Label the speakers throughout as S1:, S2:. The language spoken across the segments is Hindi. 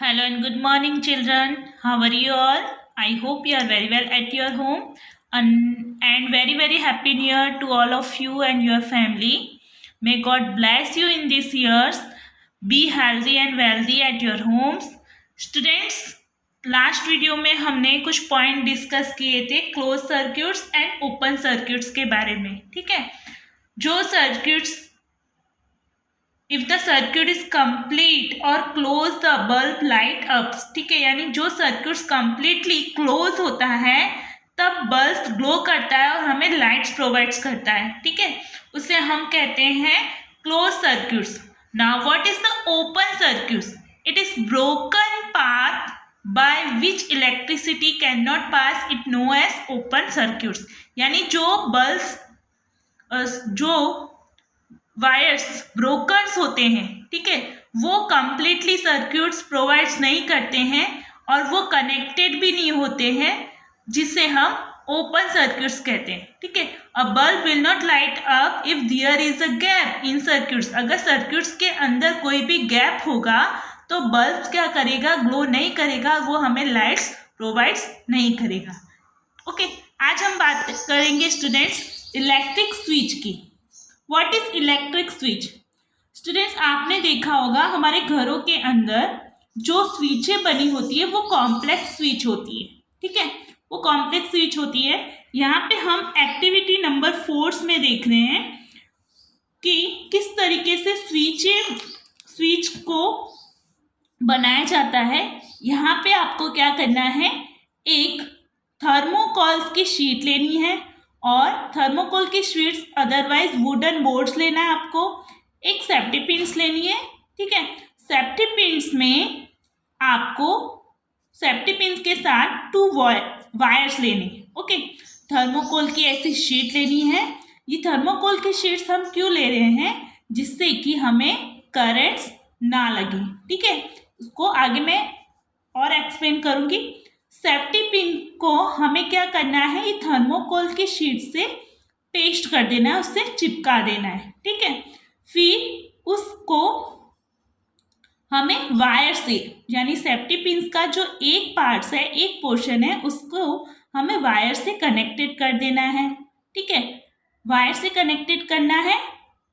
S1: Hello and good morning, children. How are you all? I hope you are very well at your home and very happy new year to all of you and your family. May God bless you in these years. Be healthy and wealthy at your homes. Students, last video में हमने कुछ पॉइंट डिस्कस किए थे close circuits and open circuits के बारे में. ठीक है, जो circuits if the circuit is complete और close the bulb light up. ठीक है, यानी जो सर्किट्स कंप्लीटली क्लोज होता है तब बल्ब ग्लो करता है और हमें लाइट्स प्रोवाइड्स करता है. ठीक है, उसे हम कहते हैं close circuits. Now what is the open circuits? It is broken path by which electricity can not pass, it known as open circuits. यानी जो जो वायर्स ब्रोकर्स होते हैं, ठीक है, वो कंप्लीटली सर्किट्स प्रोवाइड्स नहीं करते हैं और वो कनेक्टेड भी नहीं होते हैं, जिसे हम ओपन सर्किट्स कहते हैं. ठीक है, a bulb will not light up if there is a gap in circuits. अगर सर्किट्स के अंदर कोई भी गैप होगा तो बल्ब क्या करेगा? ग्लो नहीं करेगा, वो हमें लाइट्स प्रोवाइड्स नहीं करेगा. ओके, आज हम बात करेंगे स्टूडेंट्स इलेक्ट्रिक स्विच की. What is electric switch? Students, आपने देखा होगा हमारे घरों के अंदर जो स्विचें बनी होती है वो कॉम्प्लेक्स स्विच होती है. ठीक है, वो कॉम्प्लेक्स स्विच होती है. यहाँ पे हम एक्टिविटी नंबर 4 में देख रहे हैं कि किस तरीके से स्विच को बनाया जाता है. यहाँ पे आपको क्या करना है, एक थर्मोकोल्स की शीट लेनी है और थर्मोकोल की शीट्स अदरवाइज वुडन बोर्ड्स लेना है आपको. एक सेफ्टी पिन्स लेनी है. ठीक है, सेफ्टी पिन्स में आपको सेफ्टी पिन्स के साथ 2 वायर्स लेने. ओके, थर्मोकोल की ऐसी शीट लेनी है. ये थर्मोकोल की शीट्स हम क्यों ले रहे हैं? जिससे कि हमें करंट्स ना लगे. ठीक है, उसको आगे मैं और एक्सप्लेन करूँगी. सेफ्टी पिन को हमें क्या करना है, ये थर्मोकोल की शीट से पेस्ट कर देना है, उससे चिपका देना है. ठीक है, फिर उसको हमें वायर से, यानी सेफ्टी पिन का जो एक पार्ट्स है, एक पोर्शन है, उसको हमें वायर से कनेक्टेड कर देना है. ठीक है, वायर से कनेक्टेड करना है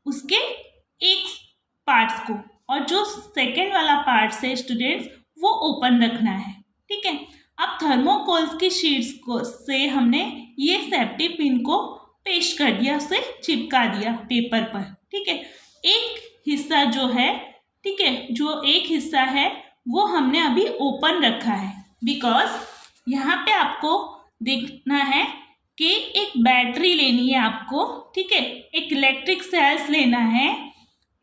S1: उसके एक पार्ट्स को, और जो सेकेंड वाला पार्ट्स है स्टूडेंट्स वो ओपन रखना है. ठीक है, अब थर्मोकोल्स की शीट्स को से हमने ये सेफ्टी पिन को पेस्ट कर दिया, उसे चिपका दिया पेपर पर. ठीक है, एक हिस्सा जो है, ठीक है, जो एक हिस्सा है वो हमने अभी ओपन रखा है, बिकॉज यहाँ पे आपको देखना है कि एक बैटरी लेनी है आपको. ठीक है, एक इलेक्ट्रिक सेल्स लेना है.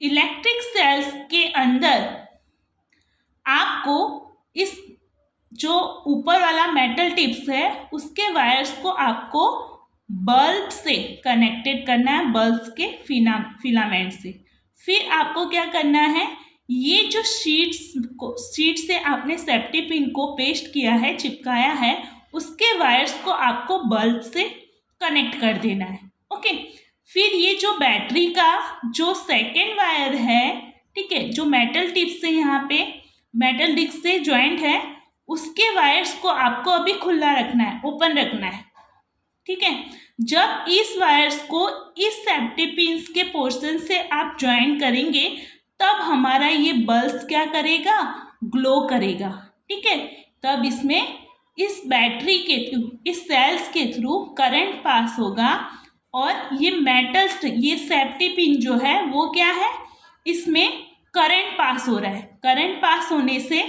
S1: इलेक्ट्रिक सेल्स के अंदर आपको इस जो ऊपर वाला मेटल टिप्स है उसके वायर्स को आपको बल्ब से कनेक्टेड करना है, बल्ब के फिलामेंट से. फिर आपको क्या करना है, ये जो शीट से आपने सेफ्टी पिन को पेस्ट किया है, चिपकाया है, उसके वायर्स को आपको बल्ब से कनेक्ट कर देना है. ओके, फिर ये जो बैटरी का जो सेकेंड वायर है, ठीक है, जो मेटल टिप से यहाँ पे मेटल डिस्क से ज्वाइंट है, उसके वायर्स को आपको अभी खुला रखना है, ओपन रखना है. ठीक है, जब इस वायर्स को इस सेफ्टी पिन्स के पोर्शन से आप ज्वाइन करेंगे तब हमारा ये बल्ब क्या करेगा, ग्लो करेगा. ठीक है, तब इसमें इस बैटरी के थ्रू, इस सेल्स के थ्रू करंट पास होगा और ये मेटल्स, ये सेफ्टी पिन जो है वो क्या है, इसमें करंट पास हो रहा है. करंट पास होने से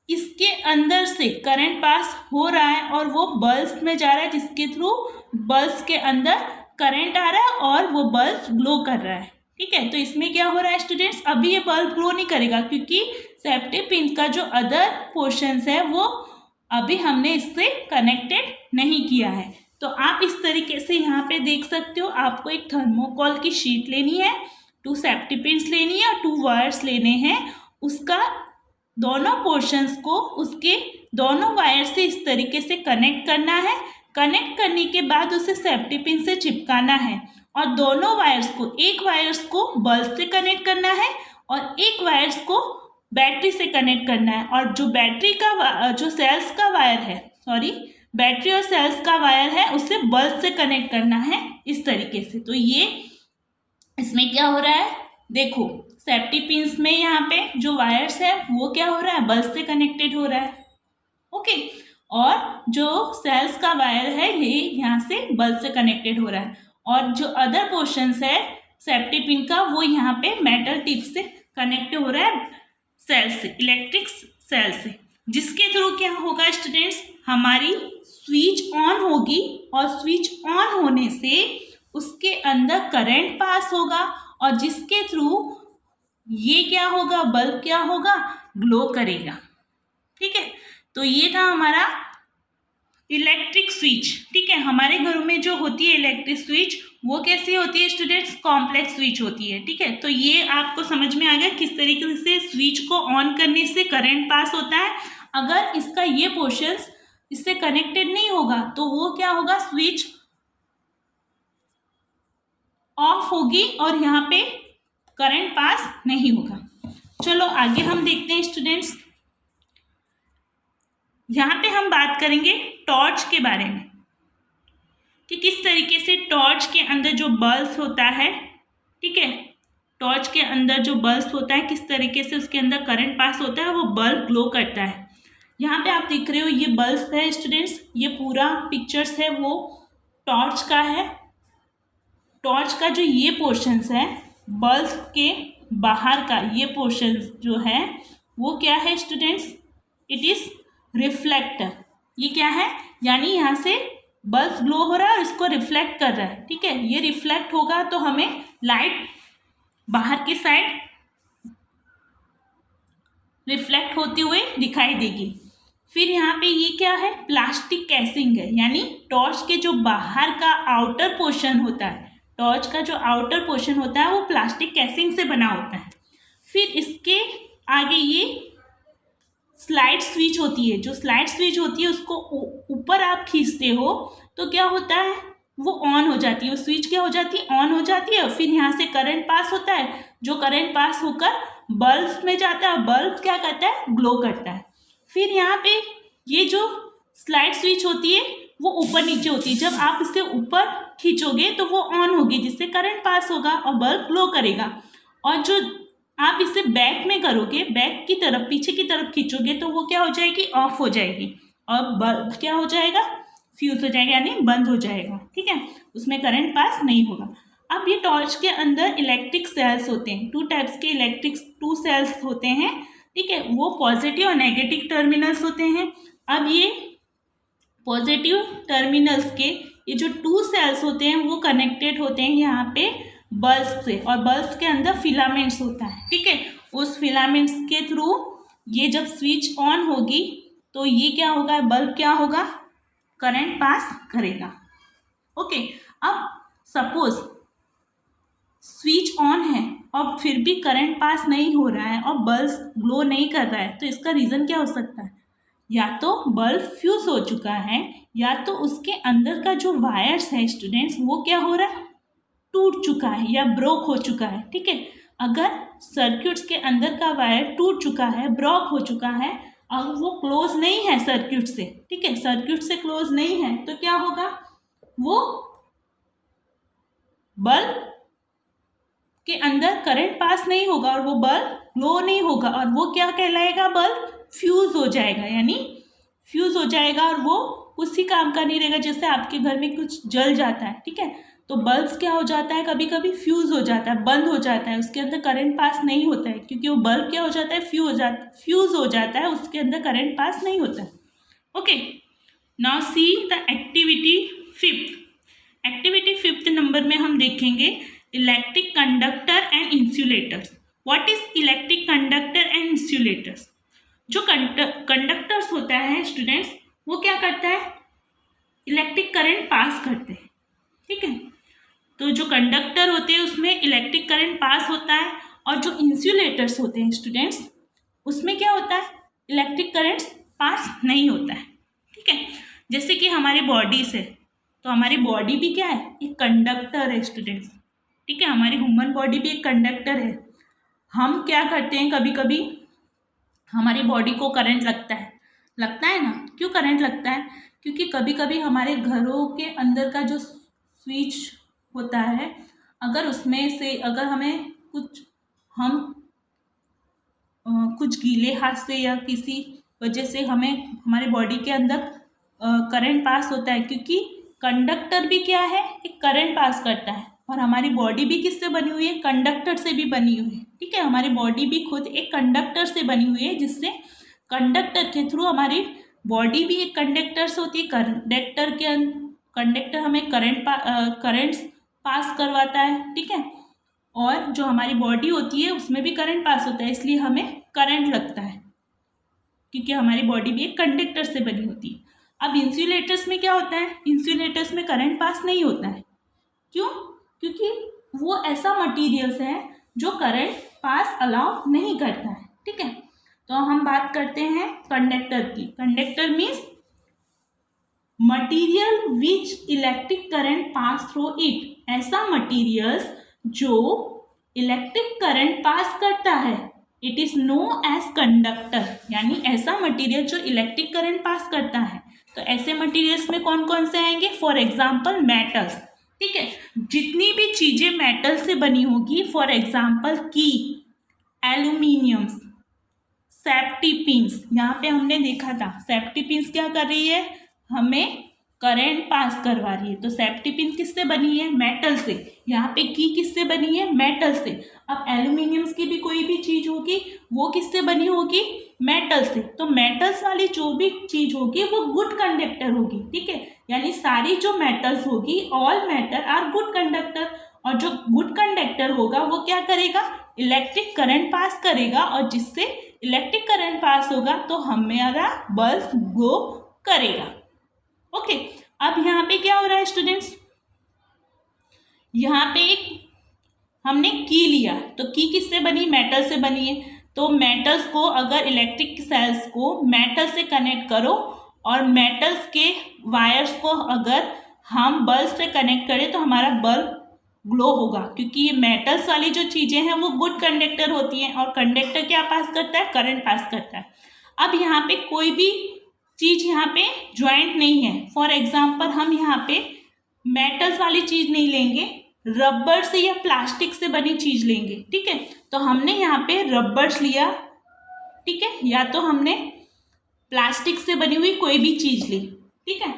S1: इसके अंदर से करंट पास हो रहा है और वो बल्ब में जा रहा है, जिसके थ्रू बल्ब के अंदर करंट आ रहा है और वो बल्ब ग्लो कर रहा है. ठीक है, तो इसमें क्या हो रहा है स्टूडेंट्स, अभी ये बल्ब ग्लो नहीं करेगा क्योंकि सेफ्टी पिन का जो अदर पोर्शंस है वो अभी हमने इससे कनेक्टेड नहीं किया है. तो आप इस तरीके से यहाँ पे देख सकते हो, आपको एक थर्मोकोल की शीट लेनी है, 2 सेफ्टी पिन्स लेनी है और 2 वायर्स लेने हैं. उसका दोनों पोर्शंस को उसके दोनों वायर से इस तरीके से कनेक्ट करना है. कनेक्ट करने के बाद उसे सेफ्टी पिन से चिपकाना है और दोनों वायर्स को, एक वायर्स को बल्ब से कनेक्ट करना है और एक वायर्स को बैटरी से कनेक्ट करना है, और जो बैटरी का जो सेल्स का वायर है, सॉरी बैटरी और सेल्स का वायर है उसे बल्ब से कनेक्ट करना है इस तरीके से। तो ये इसमें क्या हो रहा है, देखो सेफ्टी पिंस में यहाँ पे जो वायर्स है वो क्या हो रहा है, बल्ब से कनेक्टेड हो रहा है। ओके, और जो सेल्स का वायर है ये यहाँ से बल्ब से कनेक्टेड हो रहा है, और जो अदर पोर्शंस है सेफ्टी पिन का वो यहाँ पे मेटल टिप से कनेक्ट हो रहा है सेल से, इलेक्ट्रिक सेल से, जिसके थ्रू क्या होगा स्टूडेंट्स, हमारी स्विच ऑन होगी, और स्विच ऑन होने से उसके अंदर करंट पास होगा, और जिसके थ्रू ये क्या होगा, बल्ब क्या होगा, ग्लो करेगा। ठीक है, तो ये था हमारा इलेक्ट्रिक स्विच। ठीक है, हमारे घरों में जो होती है इलेक्ट्रिक स्विच वो कैसी होती है स्टूडेंट्स, कॉम्प्लेक्स स्विच होती है। ठीक है, तो ये आपको समझ में आ गया किस तरीके से स्विच को ऑन करने से करंट पास होता है। अगर इसका ये पोर्शन इससे कनेक्टेड नहीं होगा तो वो क्या होगा, स्विच ऑफ होगी और यहाँ पे करंट पास नहीं होगा। चलो आगे हम देखते हैं स्टूडेंट्स, यहाँ पे हम बात करेंगे टॉर्च के बारे में कि किस तरीके से टॉर्च के अंदर जो बल्ब होता है, ठीक है, टॉर्च के अंदर जो बल्ब होता है किस तरीके से उसके अंदर करंट पास होता है, वो बल्ब ग्लो करता है। यहाँ पे आप देख रहे हो ये बल्ब है स्टूडेंट्स, ये पूरा पिक्चर्स है वो टॉर्च का है। टॉर्च का जो ये पोर्शंस है बल्ब के बाहर का ये पोर्शन जो है वो क्या है स्टूडेंट्स, इट इज रिफ्लेक्टर। ये क्या है, यानी यहाँ से बल्ब ग्लो हो रहा है और इसको रिफ्लेक्ट कर रहा है। ठीक है, ये रिफ्लेक्ट होगा तो हमें लाइट बाहर की साइड रिफ्लेक्ट होते हुए दिखाई देगी। फिर यहाँ पे ये क्या है, प्लास्टिक कैसिंग है, यानी टॉर्च के जो बाहर का आउटर पोर्शन होता है, टॉर्च का जो आउटर पोर्शन होता है वो प्लास्टिक कैसिंग से बना होता है। फिर इसके आगे ये स्लाइड स्विच होती है, जो स्लाइड स्विच होती है उसको ऊपर आप खींचते हो तो क्या होता है, वो ऑन हो जाती है, वो स्विच क्या हो जाती है, ऑन हो जाती है। फिर यहाँ से करंट पास होता है, जो करंट पास होकर बल्ब में जाता है, बल्ब क्या करता है, ग्लो करता है। फिर यहाँ पे ये जो स्लाइड स्विच होती है वो ऊपर नीचे होती है, जब आप इसे ऊपर खींचोगे तो वो ऑन होगी जिससे करंट पास होगा और बल्ब ग्लो करेगा, और जो आप इसे बैक में करोगे, बैक की तरफ पीछे की तरफ खींचोगे तो वो क्या हो जाएगी, ऑफ हो जाएगी, और बल्ब क्या हो जाएगा, फ्यूज हो जाएगा, यानी बंद हो जाएगा। ठीक है, उसमें करंट पास नहीं होगा। अब ये टॉर्च के अंदर इलेक्ट्रिक सेल्स होते हैं, टू टाइप्स के इलेक्ट्रिक सेल्स होते हैं। ठीक है, वो पॉजिटिव और नेगेटिव टर्मिनल्स होते हैं। अब ये पॉजिटिव टर्मिनल्स के ये जो टू सेल्स होते हैं वो कनेक्टेड होते हैं यहाँ पे बल्ब से, और बल्ब के अंदर फिलामेंट्स होता है। ठीक है, उस फिलामेंट्स के थ्रू ये जब स्विच ऑन होगी तो ये क्या होगा, बल्ब क्या होगा, करंट पास करेगा। ओके, अब सपोज स्विच ऑन है और फिर भी करंट पास नहीं हो रहा है और बल्ब ग्लो नहीं कर रहा है, तो इसका रीज़न क्या हो सकता है, या तो बल्ब फ्यूज हो चुका है, या तो उसके अंदर का जो वायर्स है स्टूडेंट्स वो क्या हो रहा है, टूट चुका है या ब्रोक हो चुका है। ठीक है, अगर सर्किट्स के अंदर का वायर टूट चुका है, ब्रोक हो चुका है, और वो क्लोज नहीं है सर्किट से, ठीक है, सर्किट से क्लोज नहीं है, तो क्या होगा, वो बल्ब के अंदर करंट पास नहीं होगा और वो बल्ब ग्लो नहीं होगा, और वो क्या कहलाएगा, बल्ब फ्यूज हो जाएगा, यानी फ्यूज हो जाएगा और वो उसी काम का नहीं रहेगा। जैसे आपके घर में कुछ जल जाता है, ठीक है, तो बल्ब क्या हो जाता है, कभी कभी फ्यूज हो जाता है, बंद हो जाता है, उसके अंदर करंट पास नहीं होता है, क्योंकि वो बल्ब क्या हो जाता है, फ्यूज हो जाता है, उसके अंदर करंट पास नहीं होता है। Okay, now see the activity fifth. Activity fifth number में हम देखेंगे electric conductor and insulators. What is electric conductor and insulators. जो कंडक्टर्स होता है स्टूडेंट्स वो क्या करता है, इलेक्ट्रिक करंट पास करते हैं। ठीक है, तो जो कंडक्टर होते हैं उसमें इलेक्ट्रिक करंट पास होता है, और जो इंसुलेटर्स होते हैं स्टूडेंट्स उसमें क्या होता है, इलेक्ट्रिक करंट पास नहीं होता है। ठीक है, जैसे कि हमारी बॉडी से, तो हमारी बॉडी भी क्या है, एक कंडक्टर है स्टूडेंट्स। ठीक है, हमारी ह्यूमन बॉडी भी एक कंडक्टर है। हम क्या करते हैं, कभी कभी हमारी बॉडी को करंट लगता है ना। क्यों करंट लगता है? क्योंकि कभी कभी हमारे घरों के अंदर का जो स्विच होता है, अगर उसमें से अगर हमें कुछ गीले हाथ से या किसी वजह से हमें हमारे बॉडी के अंदर करंट पास होता है, क्योंकि कंडक्टर भी क्या है, एक करंट पास करता है। और हमारी बॉडी भी किससे बनी हुई है? कंडक्टर से भी बनी हुई है। ठीक है, हमारी बॉडी भी खुद एक कंडक्टर से बनी हुई है, जिससे कंडक्टर के थ्रू हमारी बॉडी भी एक कंडक्टर से होती है। कंडक्टर हमें करंट पास करवाता है। ठीक है, और जो हमारी बॉडी होती है उसमें भी करंट पास होता है, इसलिए हमें करंट लगता है, क्योंकि हमारी बॉडी भी एक कंडक्टर से बनी होती है। अब इंसुलेटर्स में क्या होता है? इंसुलेटर्स में करंट पास नहीं होता है। क्यों? क्योंकि वो ऐसा मटेरियल्स है जो करंट पास अलाउ नहीं करता है। ठीक है, तो हम बात करते हैं कंडक्टर की। Conductor means material which electric current pass through it. ऐसा मटीरियल्स जो इलेक्ट्रिक करंट पास करता है, it is known as conductor. यानी ऐसा मटीरियल जो इलेक्ट्रिक करंट पास करता है। तो ऐसे मटीरियल्स में कौन कौन से आएंगे? For example metals. ठीक है, जितनी भी चीजें मेटल से बनी होगी, फॉर एग्जाम्पल की, एल्यूमिनियम्स, सेफ्टी पिंस। यहाँ पे हमने देखा था सेफ्टी पिंस क्या कर रही है, हमें करंट पास करवा रही है। तो सेफ्टी पिन किससे बनी है? मेटल से। यहाँ पे की किससे बनी है? मेटल से। अब एल्यूमिनियम्स की भी कोई भी चीज होगी, वो किससे बनी होगी? मेटल से। तो मेटल्स वाली जो भी चीज होगी वो गुड कंडक्टर होगी। ठीक है, यानी सारी जो मेटल्स होगी, all metal are good conductor. और जो गुड कंडक्टर होगा वो क्या करेगा? इलेक्ट्रिक करंट पास करेगा, और जिससे इलेक्ट्रिक करंट पास होगा तो हमारा बल्ब ग्लो करेगा। ओके, अब यहाँ पे क्या हो रहा है स्टूडेंट्स? यहाँ पे एक हमने की लिया, तो की किससे बनी? मेटल से बनी है। तो मेटल्स को अगर इलेक्ट्रिक सेल्स को मेटल से कनेक्ट करो, और मेटल्स के वायर्स को अगर हम बल्ब से कनेक्ट करें तो हमारा बल्ब ग्लो होगा, क्योंकि ये मेटल्स वाली जो चीजें हैं वो गुड कंडक्टर होती हैं। और कंडक्टर क्या पास करता है? करंट पास करता है। अब यहाँ पे कोई भी चीज यहाँ पे ज्वाइंट नहीं है। फॉर एग्जाम्पल हम यहाँ पे मेटल्स वाली चीज नहीं लेंगे, रबर से या प्लास्टिक से बनी चीज लेंगे। ठीक है, तो हमने यहाँ पे रबर्स लिया, ठीक है, या तो हमने प्लास्टिक से बनी हुई कोई भी चीज ली। ठीक है,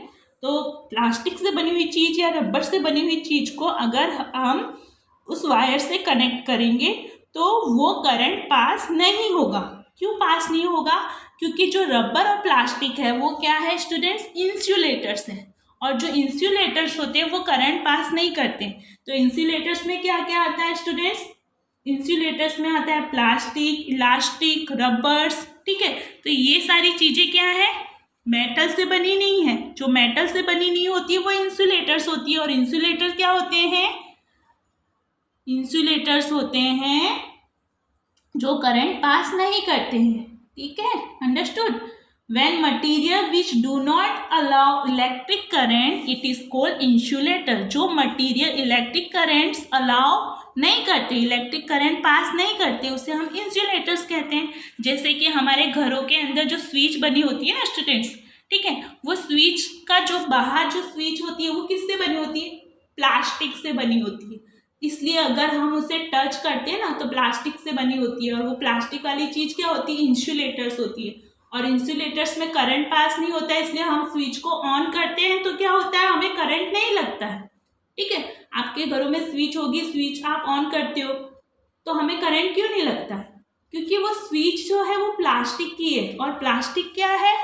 S1: तो प्लास्टिक से बनी हुई चीज या रबर से बनी हुई चीज को अगर हम उस वायर से कनेक्ट करेंगे तो वो करंट पास नहीं होगा। क्यों पास नहीं होगा? क्योंकि जो रबर और प्लास्टिक है वो क्या है स्टूडेंट्स? इंसुलेटर्स हैं, और जो इंसुलेटर्स होते हैं वो करंट पास नहीं करते। तो इंसुलेटर्स में क्या क्या आता है स्टूडेंट्स? इंसुलेटर्स में आता है प्लास्टिक, इलास्टिक, रबर्स। ठीक है, तो ये सारी चीजें क्या है? मेटल से बनी नहीं है। जो मेटल से बनी नहीं होती है वो इंसुलेटर्स होती है। और इंसुलेटर्स क्या होते हैं? इंसुलेटर्स होते हैं जो करंट पास नहीं करते हैं। ठीक है, understood? When material which do not allow electric current, it is called insulator. जो मटीरियल इलेक्ट्रिक करंट्स अलाउ नहीं करते, इलेक्ट्रिक करंट पास नहीं करते, उसे हम इंसुलेटर्स कहते हैं। जैसे कि हमारे घरों के अंदर जो स्विच बनी होती है ना स्टूडेंट्स, ठीक है, वो स्विच का जो बाहर जो स्विच होती है वो किससे बनी होती है? प्लास्टिक से बनी होती है। इसलिए अगर हम उसे टच करते हैं ना तो प्लास्टिक से बनी होती है। और वो प्लास्टिक वाली चीज क्या होती है? इंसुलेटर्स होती है। और इंसुलेटर्स में करंट पास नहीं होता है, इसलिए हम स्विच को ऑन करते हैं तो क्या होता है? हमें करंट नहीं लगता है। ठीक है, आपके घरों में स्विच होगी, स्विच आप ऑन करते हो तो हमें करंट क्यों नहीं लगता है? क्योंकि वो स्विच जो है वो प्लास्टिक की है, और प्लास्टिक क्या है?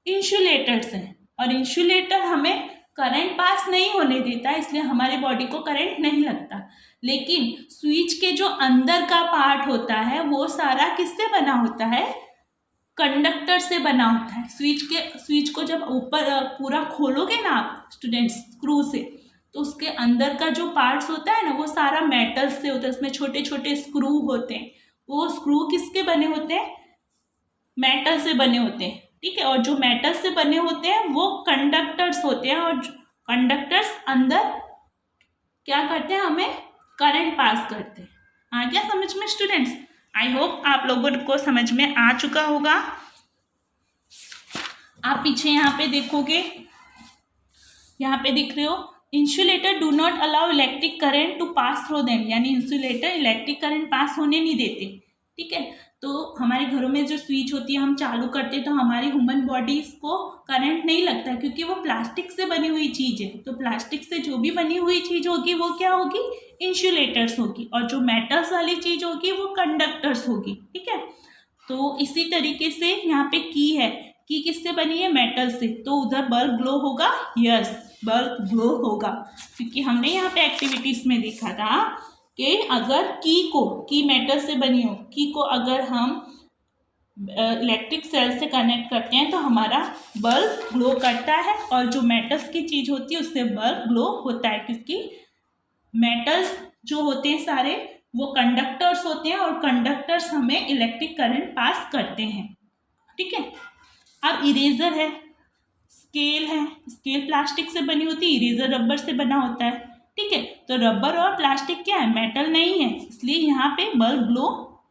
S1: इंसुलेटर्स है। और इंसुलेटर हमें करंट पास नहीं होने देता, इसलिए हमारी बॉडी को करंट नहीं लगता। लेकिन स्विच के जो अंदर का पार्ट होता है वो सारा किससे बना होता है? कंडक्टर से बना होता है। स्विच को जब ऊपर पूरा खोलोगे ना आप स्टूडेंट्स स्क्रू से, तो उसके अंदर का जो पार्ट्स होता है ना वो सारा मेटल से होता है। उसमें छोटे छोटे स्क्रू होते हैं। वो स्क्रू किसके बने होते हैं? मेटल से बने होते हैं। ठीक है, और जो मेटल से बने होते हैं वो कंडक्टर्स होते हैं। और कंडक्टर्स अंदर क्या करते हैं? हमें करंट पास करते हैं। आ गया समझ में स्टूडेंट्स? आई होप आप लोगों को समझ में आ चुका होगा। आप पीछे यहाँ पे देखोगे, यहाँ पे दिख रहे हो, insulator do not allow electric current to pass through them, यानी इंसुलेटर इलेक्ट्रिक करंट पास होने नहीं देते। ठीक है, तो हमारे घरों में जो स्विच होती है हम चालू करते हैं तो हमारी ह्यूमन बॉडीज को करंट नहीं लगता, क्योंकि वो प्लास्टिक से बनी हुई चीज़ है। तो प्लास्टिक से जो भी बनी हुई चीज़ होगी वो क्या होगी, इंसुलेटर्स होगी, और जो मेटल्स वाली चीज़ होगी वो कंडक्टर्स होगी। ठीक है, तो इसी तरीके से यहाँ पे की है, की किससे बनी है, मेटल से, तो उधर बल्ब ग्लो होगा, यस बल्ब ग्लो होगा, क्योंकि हमने यहाँ पे एक्टिविटीज में देखा था कि अगर की मेटल से बनी हो, की को अगर हम इलेक्ट्रिक सेल से कनेक्ट करते हैं तो हमारा बल्ब ग्लो करता है, और जो मेटल्स की चीज़ होती है उससे बल्ब ग्लो होता है, क्योंकि मेटल्स जो होते हैं सारे वो कंडक्टर्स होते हैं, और कंडक्टर्स हमें इलेक्ट्रिक करंट पास करते हैं। ठीक है, अब इरेजर है, स्केल है, स्केल प्लास्टिक से बनी होती है, इरेजर रबर से बना होता है। ठीक है, तो रबर और प्लास्टिक क्या है, मेटल नहीं है, इसलिए यहाँ पे बल्ब ग्लो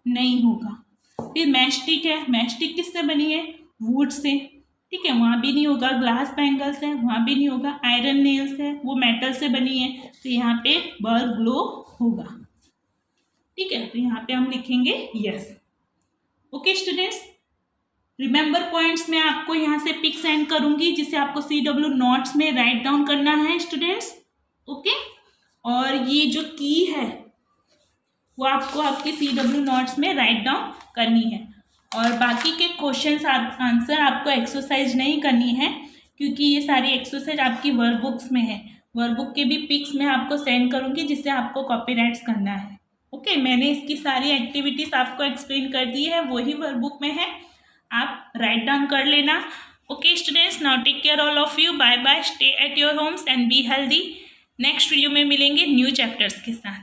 S1: नहीं होगा। फिर मैचस्टिक है, मैचस्टिक किससे बनी है, वुड से। ठीक है, वहाँ भी नहीं होगा। ग्लास बैंगल्स है, वहाँ भी नहीं होगा। आयरन नेल्स है, वो मेटल से बनी है, तो यहाँ पे बल्ब ग्लो होगा। ठीक है, तो यहाँ पे हम लिखेंगे yes. Okay students, remember points मैं आपको यहाँ से पिक सेंड करूँगी, जिसे आपको CW नोट्स में राइट डाउन करना है स्टूडेंट्स। ओके, और ये जो की है वो आपको आपके CW नोट्स में राइट डाउन करनी है, और बाकी के क्वेश्चंस आंसर आपको एक्सरसाइज नहीं करनी है, क्योंकि ये सारी एक्सरसाइज आपकी वर्कबुक्स में है। वर्कबुक के भी पिक्स मैं आपको सेंड करूँगी, जिससे आपको कॉपीराइट्स करना है। ओके, मैंने इसकी सारी एक्टिविटीज़ आपको एक्सप्लेन कर दी है, वही वर्कबुक में है, आप राइट डाउन कर लेना। Okay students, now take care all of you, bye bye, stay at your homes and be healthy. Next video में मिलेंगे न्यू चैप्टर्स के साथ।